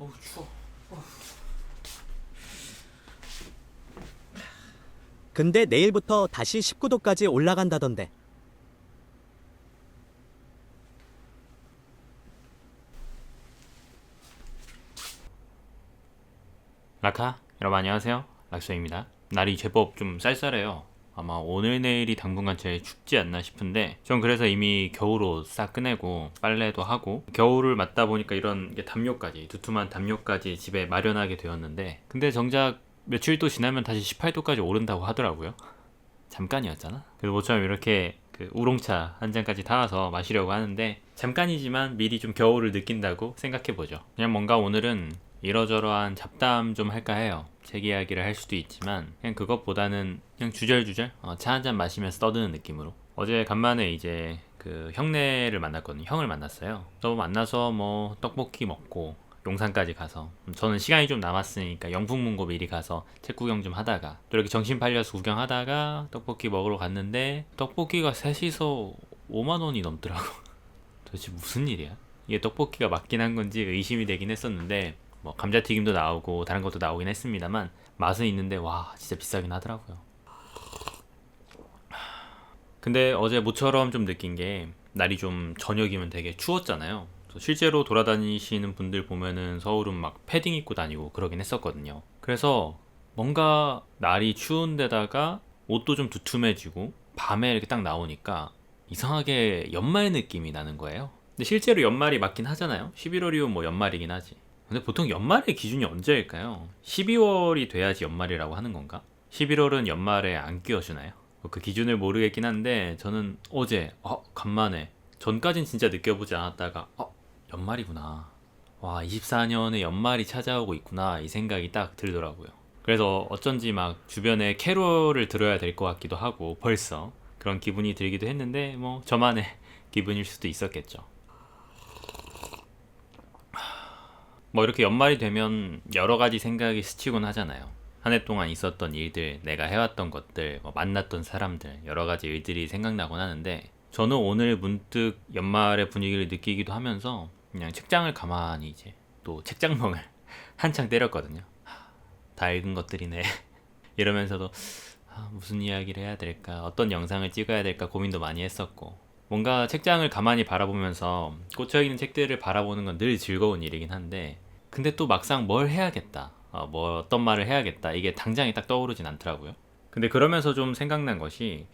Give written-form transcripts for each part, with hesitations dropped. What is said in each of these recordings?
어우 추워. 근데 내일부터 다시 19도까지 올라간다던데. 라카, 여러분 안녕하세요. 락소입니다. 날이 제법 좀 쌀쌀해요. 아마 오늘 내일이 당분간 제일 춥지 않나 싶은데 전 그래서 이미 겨울옷 싹 꺼내고 빨래도 하고 겨울을 맞다 보니까 이런 담요까지 두툼한 담요까지 집에 마련하게 되었는데 근데 정작 며칠 또 지나면 다시 18도까지 오른다고 하더라고요. 잠깐이었잖아. 그래서 모처럼 이렇게 우롱차 한 잔까지 타와서 마시려고 하는데 잠깐이지만 미리 좀 겨울을 느낀다고 생각해보죠. 그냥 뭔가 오늘은 이러저러한 잡담 좀 할까 해요. 책 이야기를 할 수도 있지만 그냥 그것보다는 그냥 주절주절 차 한 잔 마시면서 떠드는 느낌으로. 어제 간만에 이제 형네를 만났거든요. 형을 만났어요. 또 만나서 뭐 떡볶이 먹고 용산까지 가서 저는 시간이 좀 남았으니까 영풍문고 미리 가서 책 구경 좀 하다가 또 이렇게 정신 팔려서 구경하다가 떡볶이 먹으러 갔는데 떡볶이가 셋이서 5만 원이 넘더라고. 도대체 무슨 일이야? 이게 떡볶이가 맞긴 한 건지 의심이 되긴 했었는데 뭐 감자튀김도 나오고 다른 것도 나오긴 했습니다만 맛은 있는데 와 진짜 비싸긴 하더라고요. 근데 어제 모처럼 좀 느낀 게 날이 좀 저녁이면 되게 추웠잖아요. 실제로 돌아다니시는 분들 보면은 서울은 막 패딩 입고 다니고 그러긴 했었거든요. 그래서 뭔가 날이 추운데다가 옷도 좀 두툼해지고 밤에 이렇게 딱 나오니까 이상하게 연말 느낌이 나는 거예요. 근데 실제로 연말이 맞긴 하잖아요. 11월이면 뭐 연말이긴 하지. 근데 보통 연말의 기준이 언제일까요? 12월이 돼야지 연말이라고 하는 건가? 11월은 연말에 안 끼워주나요? 그 기준을 모르겠긴 한데 저는 어제 간만에 전까진 진짜 느껴보지 않았다가 연말이구나. 와 24년에 연말이 찾아오고 있구나 이 생각이 딱 들더라고요. 그래서 어쩐지 막 주변에 캐롤을 들어야 될 것 같기도 하고 벌써 그런 기분이 들기도 했는데 뭐 저만의 기분일 수도 있었겠죠. 뭐 이렇게 연말이 되면 여러 가지 생각이 스치곤 하잖아요. 한 해 동안 있었던 일들, 내가 해왔던 것들, 뭐 만났던 사람들, 여러 가지 일들이 생각나곤 하는데 저는 오늘 문득 연말의 분위기를 느끼기도 하면서 그냥 책장을 가만히 이제 또 책장멍을 한창 때렸거든요. 다 읽은 것들이네. 이러면서도 무슨 이야기를 해야 될까, 어떤 영상을 찍어야 될까 고민도 많이 했었고 뭔가 책장을 가만히 바라보면서 꽂혀있는 책들을 바라보는 건 늘 즐거운 일이긴 한데 근데 또 막상 뭘 해야겠다, 뭐 어떤 말을 해야겠다 이게 당장에 딱 떠오르진 않더라고요. 근데 그러면서 좀 생각난 것이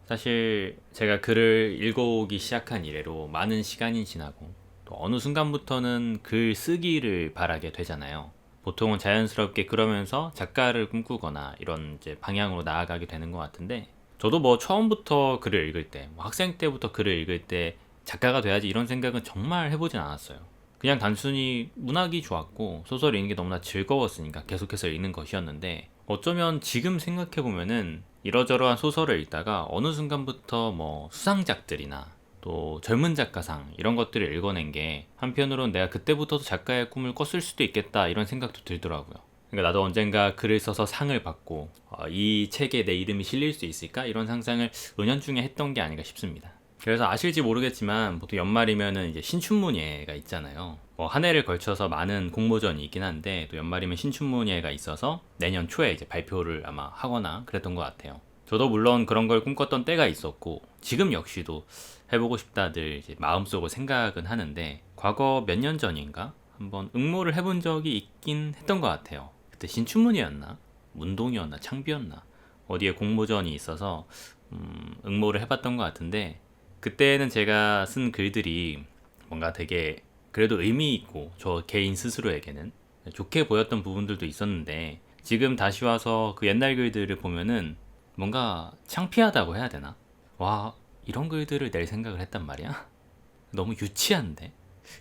사실 제가 글을 읽어오기 시작한 이래로 많은 시간이 지나고 또 어느 순간부터는 글 쓰기를 바라게 되잖아요. 보통은 자연스럽게 그러면서 작가를 꿈꾸거나 이런 이제 방향으로 나아가게 되는 것 같은데 저도 뭐 처음부터 글을 읽을 때, 뭐 학생 때부터 글을 읽을 때 작가가 돼야지 이런 생각은 정말 해보진 않았어요. 그냥 단순히 문학이 좋았고 소설 읽는 게 너무나 즐거웠으니까 계속해서 읽는 것이었는데 어쩌면 지금 생각해보면은 이러저러한 소설을 읽다가 어느 순간부터 뭐 수상작들이나 또 젊은 작가상 이런 것들을 읽어낸 게 한편으로는 내가 그때부터도 작가의 꿈을 꿨을 수도 있겠다 이런 생각도 들더라고요. 그러니까 나도 언젠가 글을 써서 상을 받고 이 책에 내 이름이 실릴 수 있을까 이런 상상을 은연중에 했던 게 아닌가 싶습니다. 그래서 아실지 모르겠지만 보통 연말이면은 이제 신춘문예가 있잖아요. 뭐 한 해를 걸쳐서 많은 공모전이 있긴 한데 또 연말이면 신춘문예가 있어서 내년 초에 이제 발표를 아마 하거나 그랬던 것 같아요. 저도 물론 그런 걸 꿈꿨던 때가 있었고 지금 역시도 해보고 싶다들 이제 마음속으로 생각은 하는데 과거 몇 년 전인가 한번 응모를 해본 적이 있긴 했던 것 같아요. 그때 신춘문예였나 문동이었나 창비였나 어디에 공모전이 있어서 응모를 해봤던 것 같은데 그때는 제가 쓴 글들이 뭔가 되게 그래도 의미 있고 저 개인 스스로에게는 좋게 보였던 부분들도 있었는데 지금 다시 와서 그 옛날 글들을 보면은 뭔가 창피하다고 해야 되나? 와, 이런 글들을 낼 생각을 했단 말이야? 너무 유치한데?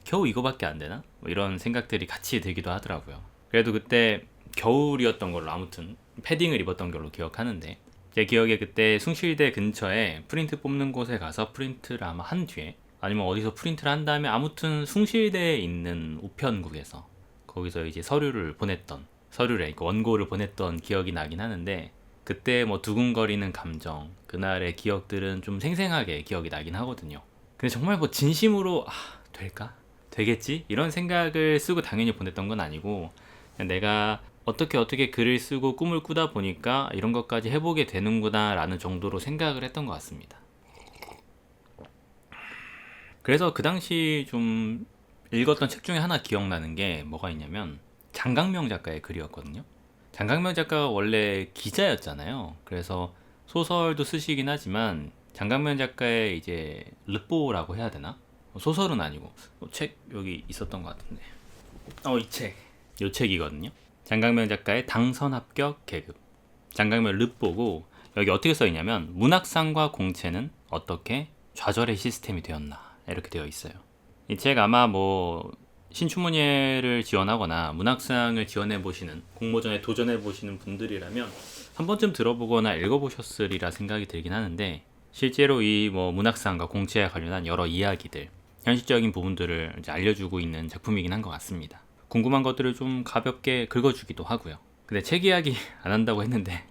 겨우 이거밖에 안 되나? 뭐 이런 생각들이 같이 들기도 하더라고요. 그래도 그때 겨울이었던 걸로 아무튼 패딩을 입었던 걸로 기억하는데 제 기억에 그때 숭실대 근처에 프린트 뽑는 곳에 가서 프린트를 아마 한 뒤에 아니면 어디서 프린트를 한 다음에 아무튼 숭실대에 있는 우편국에서 거기서 이제 서류를 원고를 보냈던 기억이 나긴 하는데 그때 뭐 두근거리는 감정 그날의 기억들은 좀 생생하게 기억이 나긴 하거든요. 근데 정말 뭐 진심으로 될까? 되겠지? 이런 생각을 쓰고 당연히 보냈던 건 아니고 그냥 내가 어떻게 글을 쓰고 꿈을 꾸다 보니까 이런 것까지 해보게 되는구나 라는 정도로 생각을 했던 것 같습니다. 그래서 그 당시 좀 읽었던 책 중에 하나 기억나는 게 뭐가 있냐면 장강명 작가의 글이었거든요. 장강명 작가가 원래 기자였잖아요. 그래서 소설도 쓰시긴 하지만 장강명 작가의 이제 르뽀라고 해야 되나? 소설은 아니고 책 여기 있었던 것 같은데 이 책. 이 책이거든요. 장강명 작가의 당선 합격 계급. 장강명 르뽀고 여기 어떻게 써 있냐면 문학상과 공채는 어떻게 좌절의 시스템이 되었나 이렇게 되어 있어요. 이 책 아마 뭐 신춘문예를 지원하거나 문학상을 지원해 보시는 공모전에 도전해 보시는 분들이라면 한 번쯤 들어보거나 읽어보셨으리라 생각이 들긴 하는데 실제로 이 뭐 문학상과 공채에 관련한 여러 이야기들 현실적인 부분들을 이제 알려주고 있는 작품이긴 한 것 같습니다. 궁금한 것들을 좀 가볍게 긁어주기도 하고요. 근데 책 이야기 안 한다고 했는데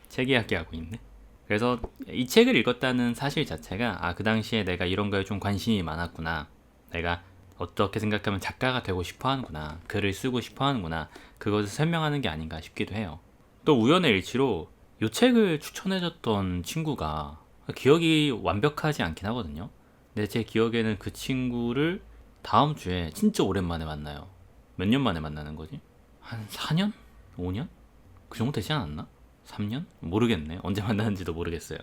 책 이야기 하고 있네. 그래서 이 책을 읽었다는 사실 자체가 그 당시에 내가 이런 거에 좀 관심이 많았구나. 내가 어떻게 생각하면 작가가 되고 싶어 하는구나. 글을 쓰고 싶어 하는구나. 그것을 설명하는 게 아닌가 싶기도 해요. 또 우연의 일치로 이 책을 추천해줬던 친구가 기억이 완벽하지 않긴 하거든요. 근데 제 기억에는 그 친구를 다음 주에 진짜 오랜만에 만나요. 몇 년 만에 만나는 거지? 한 4년? 5년? 그 정도 되지 않았나? 3년? 모르겠네. 언제 만났는지도 모르겠어요.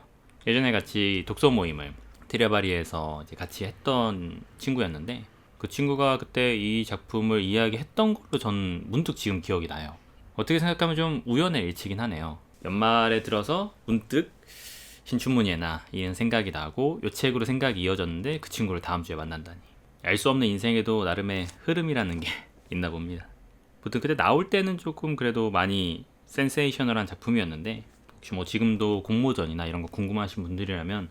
예전에 같이 독서 모임을 티레바리에서 이제 같이 했던 친구였는데 그 친구가 그때 이 작품을 이야기했던 걸로 전 문득 지금 기억이 나요. 어떻게 생각하면 좀 우연의 일치긴 하네요. 연말에 들어서 문득 신춘문예나 이런 생각이 나고 이 책으로 생각이 이어졌는데 그 친구를 다음 주에 만난다니. 알 수 없는 인생에도 나름의 흐름이라는 게 있나 봅니다. 보통 그때 나올 때는 조금 그래도 많이 센세이셔널한 작품이었는데 혹시 뭐 지금도 공모전이나 이런 거 궁금하신 분들이라면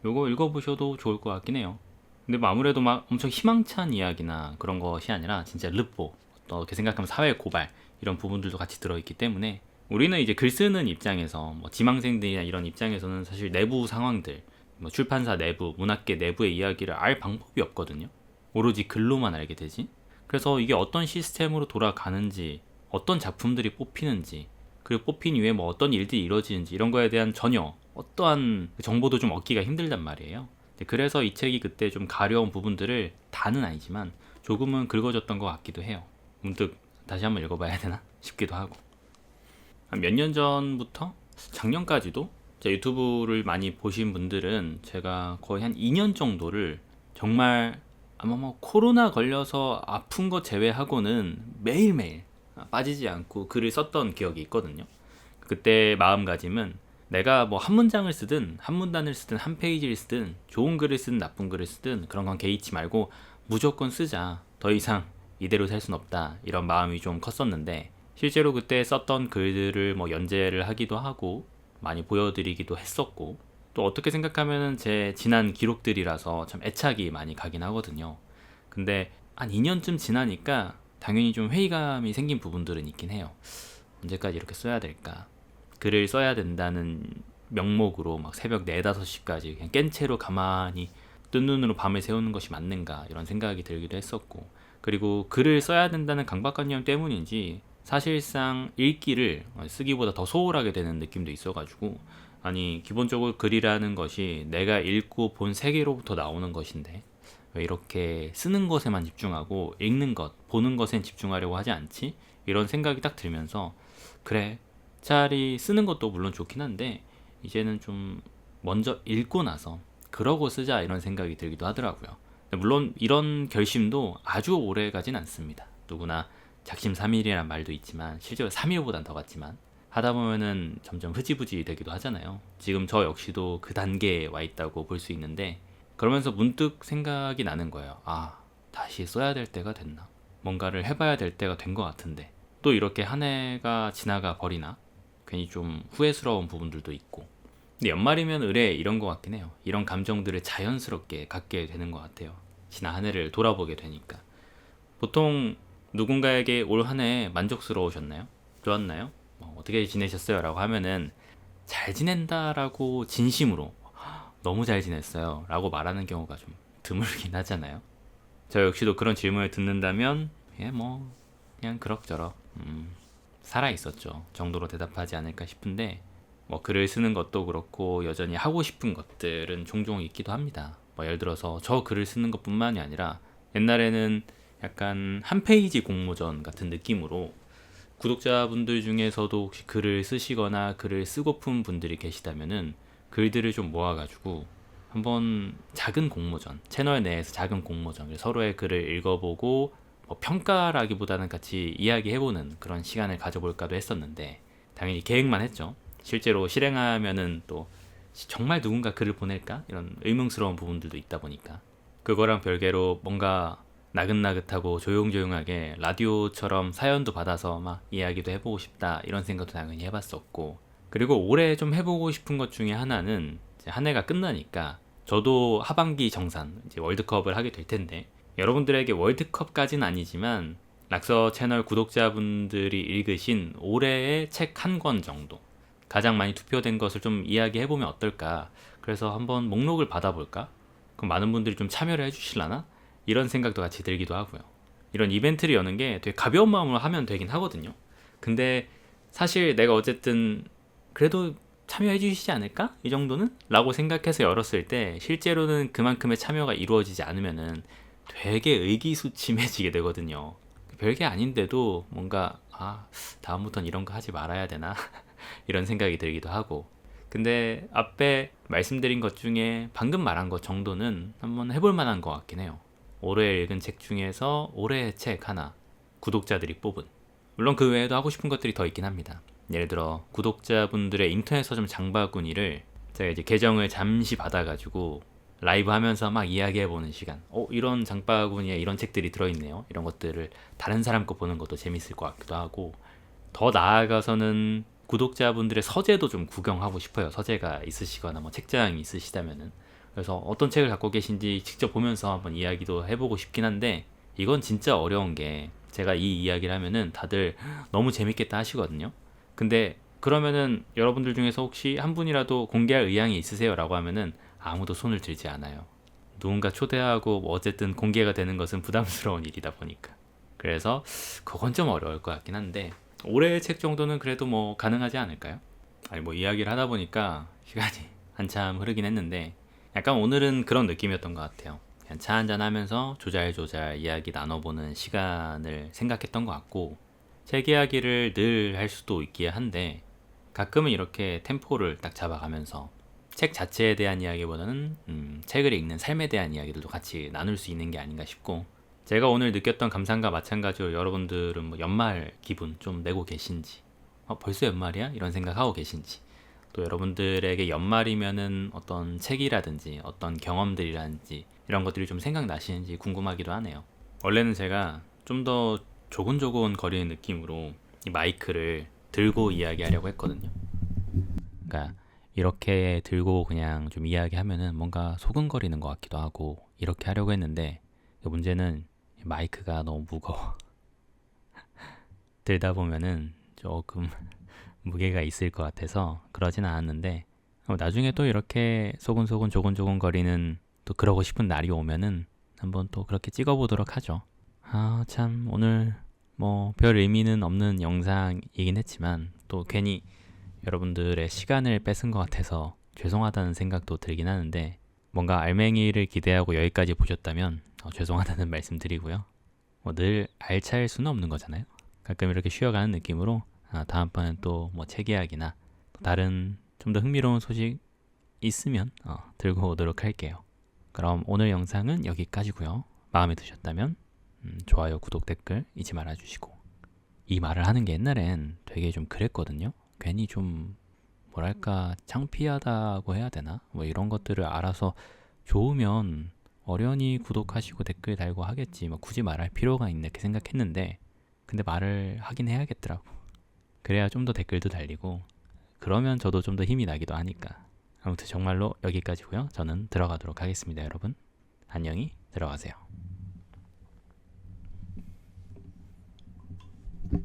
요거 읽어보셔도 좋을 것 같긴 해요. 근데 뭐 아무래도 막 엄청 희망찬 이야기나 그런 것이 아니라 진짜 르뽀 어떻게 생각하면 사회 고발 이런 부분들도 같이 들어있기 때문에 우리는 이제 글 쓰는 입장에서 뭐 지망생들이나 이런 입장에서는 사실 내부 상황들 뭐 출판사 내부, 문학계 내부의 이야기를 알 방법이 없거든요. 오로지 글로만 알게 되지. 그래서 이게 어떤 시스템으로 돌아가는지 어떤 작품들이 뽑히는지 그리고 뽑힌 이후에 뭐 어떤 일들이 이루어지는지 이런 거에 대한 전혀 어떠한 정보도 좀 얻기가 힘들단 말이에요. 그래서 이 책이 그때 좀 가려운 부분들을 다는 아니지만 조금은 긁어줬던 것 같기도 해요. 문득 다시 한번 읽어봐야 되나 싶기도 하고. 한 몇 년 전부터 작년까지도 제 유튜브를 많이 보신 분들은 제가 거의 한 2년 정도를 정말 아마 뭐 코로나 걸려서 아픈 거 제외하고는 매일매일 빠지지 않고 글을 썼던 기억이 있거든요. 그때 마음가짐은 내가 뭐 한 문장을 쓰든 한 문단을 쓰든 한 페이지를 쓰든 좋은 글을 쓰든 나쁜 글을 쓰든 그런 건 개의치 말고 무조건 쓰자. 더 이상 이대로 살 순 없다. 이런 마음이 좀 컸었는데 실제로 그때 썼던 글들을 뭐 연재를 하기도 하고 많이 보여드리기도 했었고 또 어떻게 생각하면은 제 지난 기록들이라서 참 애착이 많이 가긴 하거든요. 근데 한 2년쯤 지나니까 당연히 좀 회의감이 생긴 부분들은 있긴 해요. 언제까지 이렇게 써야 될까? 글을 써야 된다는 명목으로 막 새벽 4, 5시까지 그냥 깬 채로 가만히 뜬 눈으로 밤을 새우는 것이 맞는가 이런 생각이 들기도 했었고 그리고 글을 써야 된다는 강박관념 때문인지 사실상 읽기를 쓰기보다 더 소홀하게 되는 느낌도 있어가지고 아니 기본적으로 글이라는 것이 내가 읽고 본 세계로부터 나오는 것인데 왜 이렇게 쓰는 것에만 집중하고 읽는 것, 보는 것엔 집중하려고 하지 않지? 이런 생각이 딱 들면서 그래 차라리 쓰는 것도 물론 좋긴 한데 이제는 좀 먼저 읽고 나서 그러고 쓰자 이런 생각이 들기도 하더라고요. 물론 이런 결심도 아주 오래 가진 않습니다. 누구나 작심삼일이라는 말도 있지만 실제로 3일보단 더 같지만 하다 보면은 점점 흐지부지 되기도 하잖아요. 지금 저 역시도 그 단계에 와 있다고 볼 수 있는데 그러면서 문득 생각이 나는 거예요. 다시 써야 될 때가 됐나? 뭔가를 해봐야 될 때가 된 것 같은데 또 이렇게 한 해가 지나가 버리나? 괜히 좀 후회스러운 부분들도 있고 근데 연말이면 의뢰 이런 것 같긴 해요. 이런 감정들을 자연스럽게 갖게 되는 것 같아요. 지난 한 해를 돌아보게 되니까 보통 누군가에게 올 한 해 만족스러우셨나요? 좋았나요? 어떻게 지내셨어요? 라고 하면은 잘 지낸다라고 진심으로 너무 잘 지냈어요 라고 말하는 경우가 좀 드물긴 하잖아요. 저 역시도 그런 질문을 듣는다면 뭐 그냥 그럭저럭 살아 있었죠 정도로 대답하지 않을까 싶은데, 뭐 글을 쓰는 것도 그렇고 여전히 하고 싶은 것들은 종종 있기도 합니다. 뭐 예를 들어서 저 글을 쓰는 것뿐만이 아니라 옛날에는 약간 한 페이지 공모전 같은 느낌으로 구독자분들 중에서도 혹시 글을 쓰시거나 글을 쓰고픈 분들이 계시다면은 글들을 좀 모아가지고 한번 작은 공모전, 채널 내에서 작은 공모전, 서로의 글을 읽어보고 뭐 평가라기보다는 같이 이야기해보는 그런 시간을 가져볼까도 했었는데, 당연히 계획만 했죠. 실제로 실행하면은 또 정말 누군가 글을 보낼까? 이런 의문스러운 부분들도 있다 보니까 그거랑 별개로 뭔가 나긋나긋하고 조용조용하게 라디오처럼 사연도 받아서 막 이야기도 해보고 싶다 이런 생각도 당연히 해봤었고, 그리고 올해 좀 해보고 싶은 것 중에 하나는 이제 한 해가 끝나니까 저도 하반기 정산 이제 월드컵을 하게 될 텐데, 여러분들에게 월드컵까지는 아니지만 낙서 채널 구독자분들이 읽으신 올해의 책 한 권 정도, 가장 많이 투표된 것을 좀 이야기해보면 어떨까. 그래서 한번 목록을 받아볼까? 그럼 많은 분들이 좀 참여를 해주실라나? 이런 생각도 같이 들기도 하고요. 이런 이벤트를 여는 게 되게 가벼운 마음으로 하면 되긴 하거든요. 근데 사실 내가 어쨌든 그래도 참여해 주시지 않을까? 이 정도는? 라고 생각해서 열었을 때 실제로는 그만큼의 참여가 이루어지지 않으면은 되게 의기소침해지게 되거든요. 별게 아닌데도 뭔가 다음부터는 이런 거 하지 말아야 되나? 이런 생각이 들기도 하고. 근데 앞에 말씀드린 것 중에 방금 말한 것 정도는 한번 해볼 만한 것 같긴 해요. 올해 읽은 책 중에서 올해의 책 하나, 구독자들이 뽑은. 물론 그 외에도 하고 싶은 것들이 더 있긴 합니다. 예를 들어 구독자분들의 인터넷 서점 장바구니를 제가 이제 계정을 잠시 받아가지고 라이브 하면서 막 이야기해보는 시간. 이런 장바구니에 이런 책들이 들어있네요. 이런 것들을 다른 사람 거 보는 것도 재밌을 것 같기도 하고, 더 나아가서는 구독자분들의 서재도 좀 구경하고 싶어요. 서재가 있으시거나 뭐 책장이 있으시다면은. 그래서 어떤 책을 갖고 계신지 직접 보면서 한번 이야기도 해보고 싶긴 한데, 이건 진짜 어려운 게 제가 이 이야기를 하면은 다들 너무 재밌겠다 하시거든요. 근데 그러면은 여러분들 중에서 혹시 한 분이라도 공개할 의향이 있으세요? 라고 하면은 아무도 손을 들지 않아요. 누군가 초대하고 뭐 어쨌든 공개가 되는 것은 부담스러운 일이다 보니까. 그래서 그건 좀 어려울 것 같긴 한데, 올해의 책 정도는 그래도 뭐 가능하지 않을까요? 아니 뭐 이야기를 하다 보니까 시간이 한참 흐르긴 했는데, 약간 오늘은 그런 느낌이었던 것 같아요. 그냥 차 한잔 하면서 조잘조잘 이야기 나눠보는 시간을 생각했던 것 같고, 책 이야기를 늘 할 수도 있기에 한데 가끔은 이렇게 템포를 딱 잡아가면서 책 자체에 대한 이야기보다는 책을 읽는 삶에 대한 이야기들도 같이 나눌 수 있는 게 아닌가 싶고, 제가 오늘 느꼈던 감상과 마찬가지로 여러분들은 뭐 연말 기분 좀 내고 계신지, 벌써 연말이야? 이런 생각하고 계신지, 또 여러분들에게 연말이면은 어떤 책이라든지 어떤 경험들이라든지 이런 것들이 좀 생각나시는지 궁금하기도 하네요. 원래는 제가 좀 더 조곤조곤 거리는 느낌으로 이 마이크를 들고 이야기하려고 했거든요. 그러니까 이렇게 들고 그냥 좀 이야기하면은 뭔가 소근거리는 것 같기도 하고 이렇게 하려고 했는데, 문제는 마이크가 너무 무거워. 들다 보면은 조금 무게가 있을 것 같아서 그러진 않았는데, 나중에 또 이렇게 소근소근 조곤조곤 거리는 또 그러고 싶은 날이 오면은 한번 또 그렇게 찍어보도록 하죠. 참 오늘 뭐 별 의미는 없는 영상이긴 했지만 또 괜히 여러분들의 시간을 뺏은 것 같아서 죄송하다는 생각도 들긴 하는데, 뭔가 알맹이를 기대하고 여기까지 보셨다면 죄송하다는 말씀 드리고요. 늘 알차일 수는 없는 거잖아요. 가끔 이렇게 쉬어가는 느낌으로 다음번엔 또 뭐 책 이야기나 다른 좀 더 흥미로운 소식 있으면 들고 오도록 할게요. 그럼 오늘 영상은 여기까지고요. 마음에 드셨다면 좋아요, 구독, 댓글 잊지 말아주시고, 이 말을 하는 게 옛날엔 되게 좀 그랬거든요. 괜히 좀 뭐랄까 창피하다고 해야 되나? 뭐 이런 것들을 알아서 좋으면 어련히 구독하시고 댓글 달고 하겠지, 뭐 굳이 말할 필요가 있나 이렇게 생각했는데, 근데 말을 하긴 해야겠더라고. 그래야 좀 더 댓글도 달리고 그러면 저도 좀 더 힘이 나기도 하니까. 아무튼 정말로 여기까지고요. 저는 들어가도록 하겠습니다. 여러분 안녕히 들어가세요.